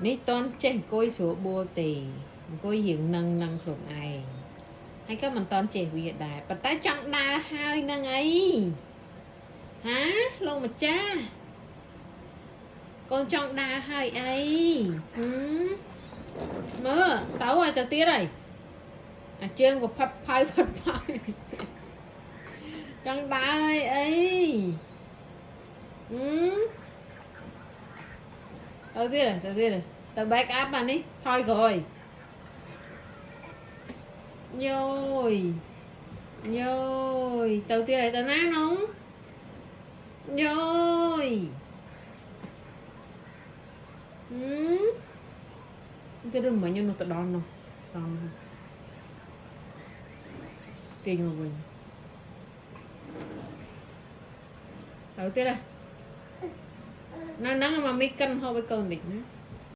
ní toán trên côi số bùa tì côi hiện nâng nâng thuộc này hay các mình toán trẻ việc đại và tái trọng đa hai nâng ấy hả luôn mà cha con trọng đa hai ấy mơ tấu rồi tao tiết rồi chương của phật phai trọng đa ơi ấy tao tiết rồi tao back up mà đi thôi rồi nhồi tao tiết này tao nát không nhồi cái đừng mà nhân nó tao đòn đòn tiền rồi mình tao tiết này nắng mà mấy cân hoa với cơn đỉnh